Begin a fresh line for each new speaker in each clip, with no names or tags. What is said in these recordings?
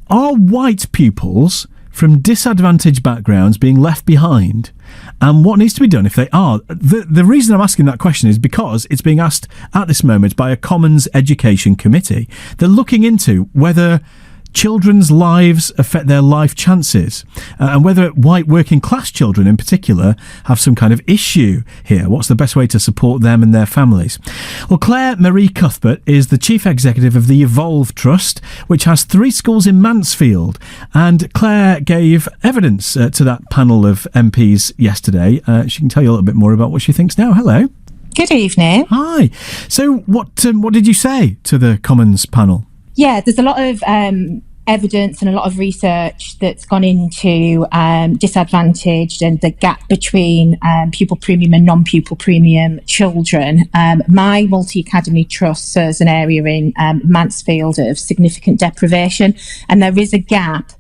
Are white pupils from disadvantaged backgrounds being left behind? And what needs to be done if they are? The reason I'm asking that question is because it's being asked at this moment by a Commons Education Committee. They're looking into whether children's lives affect their life chances, and whether white working class children in particular have some kind of issue here. What's the best way to support them and their families? Well, Claire Marie Cuthbert is the Chief Executive of the Evolve Trust, which has 3 schools in Mansfield. And Claire gave evidence to that panel of MPs yesterday. She can tell you a little bit more about what she thinks now. Hello.
Good evening.
Hi. So what did you say to the Commons panel?
Yeah, there's a lot of evidence and a lot of research that's gone into disadvantaged and the gap between pupil premium and non-pupil premium children. My multi-academy trust serves an area in Mansfield of significant deprivation, and there is a gap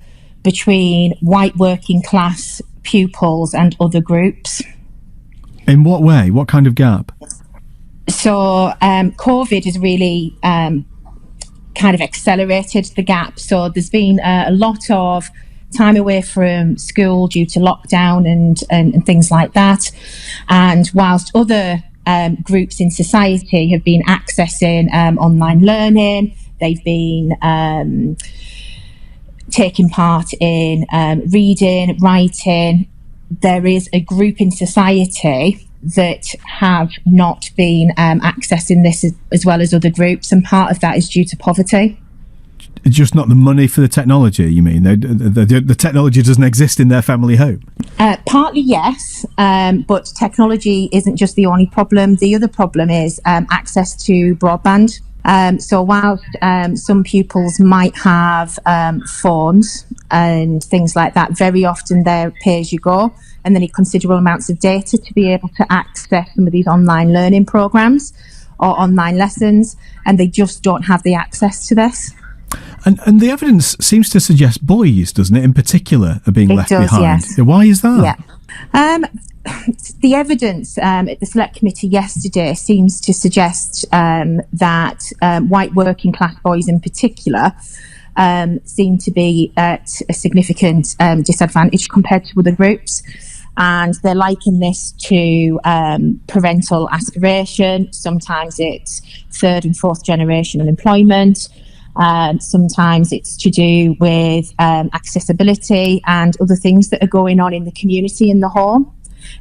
between white working class pupils and other groups.
In what way? What kind of gap?
So COVID has really kind of accelerated the gap. So there's been a lot of time away from school due to lockdown and things like that. And whilst other groups in society have been accessing online learning, they've been taking part in reading, writing, there is a group in society that have not been accessing this as well as other groups, and part of that is due to poverty.
It's just not the money for the technology, you mean? The technology doesn't exist in their family home?
Partly, yes, but technology isn't just the only problem. The other problem is access to broadband. So whilst some pupils might have phones and things like that, very often they're pay-as-you-go, and they need considerable amounts of data to be able to access some of these online learning programs or online lessons, and they just don't have the access to this.
And the evidence seems to suggest boys, doesn't it, in particular, are being left behind?
Yes.
Why is that?
Yeah. The evidence at the Select Committee yesterday seems to suggest that white working class boys in particular seem to be at a significant disadvantage compared to other groups. And they're liking this to parental aspiration. Sometimes it's 3rd and 4th generation unemployment. Sometimes it's to do with accessibility and other things that are going on in the community in the home.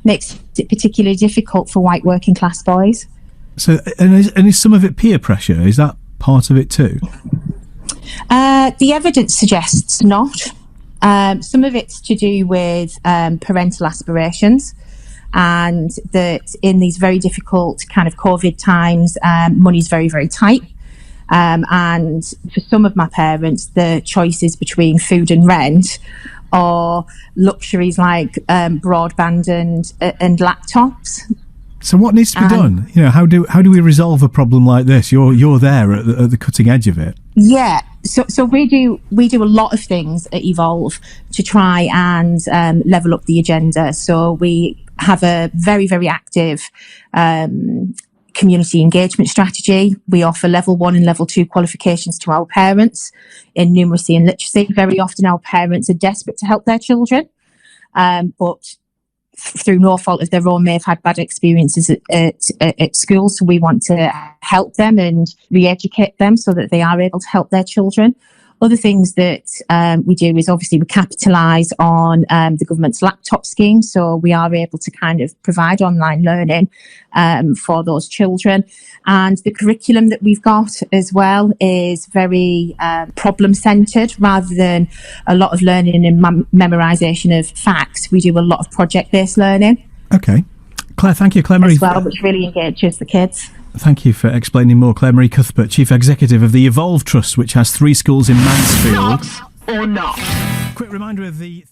Makes it particularly difficult for white working class boys.
So, and is some of it peer pressure? Is that part of it too?
The evidence suggests not. Some of it's to do with parental aspirations, and that in these very difficult kind of COVID times, money's very, very tight. And for some of my parents, the choices between food and rent or luxuries like broadband and laptops.
So what needs to be done? You know, how do we resolve a problem like this? You're there at the cutting edge of it.
Yeah. So we do a lot of things at Evolve to try and level up the agenda. So we have a very, very active community engagement strategy. We offer level 1 and level 2 qualifications to our parents in numeracy and literacy. Very often our parents are desperate to help their children, but through no fault of their own may have had bad experiences at school. So we want to help them and re-educate them so that they are able to help their children. Other things that we do is obviously we capitalise on the government's laptop scheme. So we are able to kind of provide online learning for those children. And the curriculum that we've got as well is very problem-centred rather than a lot of learning and memorisation of facts. We do a lot of project-based learning.
Okay. Claire, thank you. Claire Marie.
As well, which really engages the kids.
Thank you for explaining more. Claire Marie Cuthbert, Chief Executive of the Evolve Trust, which has 3 schools in Mansfield.
Or not.
Quick reminder of the